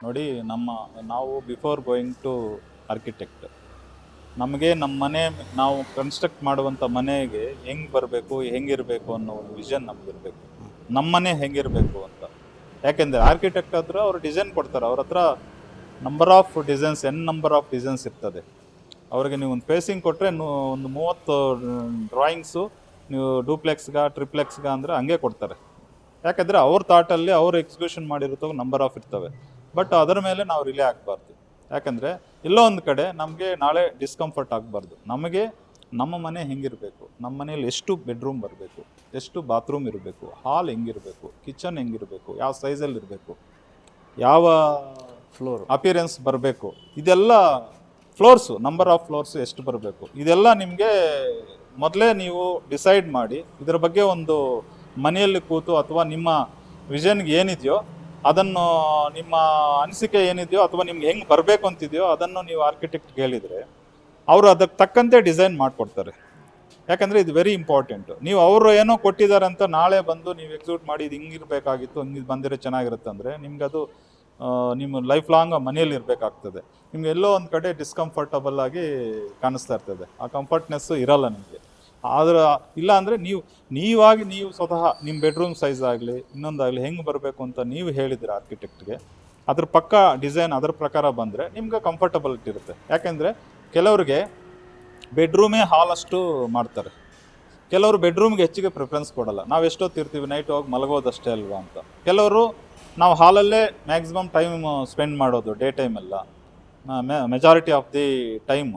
ನೋಡಿ, ನಾವು before going to architect, ನಮಗೆ ನಮ್ಮ ಮನೆ ನಾವು ಕನ್ಸ್ಟ್ರಕ್ಟ್ ಮಾಡುವಂಥ ಮನೆಗೆ ಹೆಂಗೆ ಬರಬೇಕು, ಹೆಂಗಿರಬೇಕು ಅನ್ನೋ ಒಂದು ವಿಷನ್ ನಮಗಿರಬೇಕು. ನಮ್ಮ ಮನೆ ಹೆಂಗಿರಬೇಕು ಅಂತ. ಯಾಕೆಂದರೆ ಆರ್ಕಿಟೆಕ್ಟ್ ಹತ್ರ ಅವರು ಡಿಸೈನ್ ಕೊಡ್ತಾರೆ. ಅವ್ರ ಹತ್ರ number of designs, number of designs ಇರ್ತದೆ. ಅವ್ರಿಗೆ ನೀವು ಒಂದು ಫೇಸಿಂಗ್ ಕೊಟ್ಟರೆ ಒಂದು 30 ಡ್ರಾಯಿಂಗ್ಸು ನೀವು ಡೂಪ್ಲೆಕ್ಸ್ಗೆ, ಟ್ರಿಪ್ಲೆಕ್ಸ್ಗೆ ಅಂದರೆ ಹಂಗೆ ಕೊಡ್ತಾರೆ. ಯಾಕೆಂದರೆ ಅವ್ರ ಥಾಟಲ್ಲಿ ಅವ್ರು ಎಕ್ಸಿಕ್ಯೂಷನ್ ಮಾಡಿರುತ್ತೋ ನಂಬರ್ ಆಫ್ ಇರ್ತವೆ. ಬಟ್ ಅದರ ಮೇಲೆ ನಾವು ರಿಲೇ ಆಗಬಾರ್ದು. ಯಾಕಂದರೆ ಎಲ್ಲೋ ಒಂದು ಕಡೆ ನಮಗೆ ನಾಳೆ ಡಿಸ್ಕಂಫರ್ಟ್ ಆಗಬಾರ್ದು. ನಮಗೆ ನಮ್ಮ ಮನೆ ಹೆಂಗಿರಬೇಕು, ನಮ್ಮ ಮನೇಲಿ ಎಷ್ಟು ಬೆಡ್ರೂಮ್ ಬರಬೇಕು, ಎಷ್ಟು ಬಾತ್ರೂಮ್ ಇರಬೇಕು, ಹಾಲ್ ಹೆಂಗಿರಬೇಕು, ಕಿಚನ್ ಹೆಂಗಿರಬೇಕು, ಯಾವ ಸೈಜಲ್ಲಿ ಇರಬೇಕು, ಯಾವ ಫ್ಲೋರ್ ಅಪಿಯರೆನ್ಸ್ ಬರಬೇಕು, ಇದೆಲ್ಲ ಫ್ಲೋರ್ಸು, ನಂಬರ್ ಆಫ್ ಫ್ಲೋರ್ಸು ಎಷ್ಟು ಬರಬೇಕು, ಇದೆಲ್ಲ ನಿಮಗೆ ಮೊದಲೇ ನೀವು ಡಿಸೈಡ್ ಮಾಡಿ ಇದರ ಬಗ್ಗೆ ಒಂದು ಮನೆಯಲ್ಲಿ ಕೂತು ಅಥವಾ ನಿಮ್ಮ ವಿಷನ್ಗೆ ಏನಿದೆಯೋ ಅದನ್ನು, ನಿಮ್ಮ ಅನಿಸಿಕೆ ಏನಿದೆಯೋ ಅಥವಾ ನಿಮ್ಗೆ ಹೆಂಗೆ ಬರಬೇಕು ಅಂತಿದೆಯೋ ಅದನ್ನು ನೀವು ಆರ್ಕಿಟೆಕ್ಟ್ಗೆ ಹೇಳಿದರೆ ಅವರು ಅದಕ್ಕೆ ತಕ್ಕಂತೆ ಡಿಸೈನ್ ಮಾಡಿಕೊಡ್ತಾರೆ. ಯಾಕಂದರೆ ಇದು ವೆರಿ ಇಂಪಾರ್ಟೆಂಟು. ನೀವು ಅವರು ಏನೋ ಕೊಟ್ಟಿದ್ದಾರೆ ಅಂತ ನಾಳೆ ಬಂದು ನೀವು ಎಕ್ಸಿಕ್ಯೂಟ್ ಮಾಡಿ ಇದು ಹಿಂಗಿರಬೇಕಾಗಿತ್ತು, ಹಿಂಗೆ ಬಂದಿರೋ ಚೆನ್ನಾಗಿರುತ್ತೆ ಅಂದರೆ ನಿಮ್ಗೆ ಅದು ನಿಮ್ಮ ಲೈಫ್ ಲಾಂಗ್ ಮನೆಯಲ್ಲಿ ಇರಬೇಕಾಗ್ತದೆ. ನಿಮ್ಗೆ ಎಲ್ಲೋ ಒಂದು ಕಡೆ ಡಿಸ್ಕಂಫರ್ಟಬಲ್ ಆಗಿ ಕಾಣಿಸ್ತಾ ಇರ್ತದೆ. ಆ ಕಂಫರ್ಟ್ನೆಸ್ಸು ಇರಲ್ಲ ನಿಮಗೆ. ಆದ್ರೆ ಇಲ್ಲ ಅಂದರೆ ನೀವು ಸ್ವತಃ ನಿಮ್ಮ ಬೆಡ್ರೂಮ್ ಸೈಜ್ ಆಗಲಿ ಇನ್ನೊಂದಾಗಲಿ ಹೆಂಗೆ ಬರಬೇಕು ಅಂತ ನೀವು ಹೇಳಿದ್ರೆ ಆರ್ಕಿಟೆಕ್ಟ್ಗೆ, ಅದ್ರ ಪಕ್ಕ ಡಿಸೈನ್ ಅದರ ಪ್ರಕಾರ ಬಂದರೆ ನಿಮ್ಗೆ ಕಂಫರ್ಟಬಿಲಿಟಿ ಇರುತ್ತೆ. ಯಾಕೆಂದರೆ ಕೆಲವ್ರಿಗೆ ಬೆಡ್ರೂಮೇ ಹಾಲ್ ಅಷ್ಟು ಮಾಡ್ತಾರೆ, ಕೆಲವರು ಬೆಡ್ರೂಮ್ಗೆ ಹೆಚ್ಚಿಗೆ ಪ್ರಿಫರೆನ್ಸ್ ಕೊಡಲ್ಲ. ನಾವು ಎಷ್ಟೊತ್ತಿರ್ತೀವಿ, ನೈಟ್ ಹೋಗಿ ಮಲಗೋದಷ್ಟೇ ಅಲ್ವಾ ಅಂತ. ಕೆಲವರು ನಾವು ಹಾಲಲ್ಲೇ ಮ್ಯಾಕ್ಸಿಮಮ್ ಟೈಮ್ ಸ್ಪೆಂಡ್ ಮಾಡೋದು, ಡೇ ಟೈಮೆಲ್ಲ majority of the time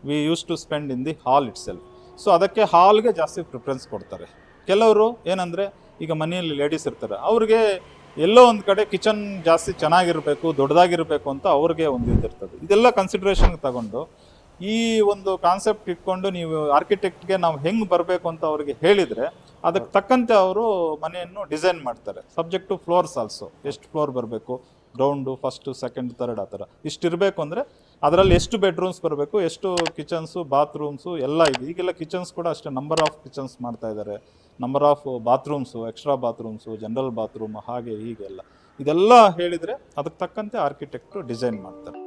we use to spend in the hall itself. So ಅದಕ್ಕೆ ಹಾಲ್ಗೆ ಜಾಸ್ತಿ ಪ್ರಿಫರೆನ್ಸ್ ಕೊಡ್ತಾರೆ. ಕೆಲವರು ಏನಂದರೆ, ಈಗ ಮನೆಯಲ್ಲಿ ಲೇಡೀಸ್ ಇರ್ತಾರೆ, ಅವ್ರಿಗೆ ಎಲ್ಲೋ ಒಂದು ಕಡೆ ಕಿಚನ್ ಜಾಸ್ತಿ ಚೆನ್ನಾಗಿರಬೇಕು, ದೊಡ್ಡದಾಗಿರಬೇಕು ಅಂತ ಅವ್ರಿಗೆ ಒಂದು ಇದಿರ್ತದೆ. ಇದೆಲ್ಲ ಕನ್ಸಿಡ್ರೇಷನ್ಗೆ ತಗೊಂಡು ಈ ಒಂದು ಕಾನ್ಸೆಪ್ಟ್ ಇಟ್ಕೊಂಡು ನೀವು ಆರ್ಕಿಟೆಕ್ಟ್ಗೆ ನಾವು ಹೆಂಗೆ ಬರಬೇಕು ಅಂತ ಅವ್ರಿಗೆ ಹೇಳಿದರೆ ಅದಕ್ಕೆ ತಕ್ಕಂತೆ ಅವರು ಮನೆಯನ್ನು ಡಿಸೈನ್ ಮಾಡ್ತಾರೆ. ಸಬ್ಜೆಕ್ಟ್ ಟು ಫ್ಲೋರ್ಸ್ ಆಲ್ಸೋ, ಎಷ್ಟು ಫ್ಲೋರ್ ಬರಬೇಕು, ಗ್ರೌಂಡು, ಫಸ್ಟು, ಸೆಕೆಂಡ್, ಥರ್ಡ್, ಆ ಥರ ಇಷ್ಟಿರಬೇಕು. ಅಂದರೆ ಅದರಲ್ಲಿ ಎಷ್ಟು ಬೆಡ್ರೂಮ್ಸ್ ಬರಬೇಕು, ಎಷ್ಟು ಕಿಚನ್ಸು, ಬಾತ್ರೂಮ್ಸು ಎಲ್ಲ ಇದೆ. ಈಗೆಲ್ಲ ಕಿಚನ್ಸ್ ಕೂಡ ಅಷ್ಟೇ ನಂಬರ್ ಆಫ್ ಕಿಚನ್ಸ್ ಮಾಡ್ತಾ ಇದ್ದಾರೆ, number of bathrooms, extra bathrooms, general bathroom, ಹಾಗೆ ಹೀಗೆಲ್ಲ ಇದೆಲ್ಲ ಹೇಳಿದರೆ ಅದಕ್ಕೆ ತಕ್ಕಂತೆ ಆರ್ಕಿಟೆಕ್ಟು ಡಿಸೈನ್ ಮಾಡ್ತಾರೆ.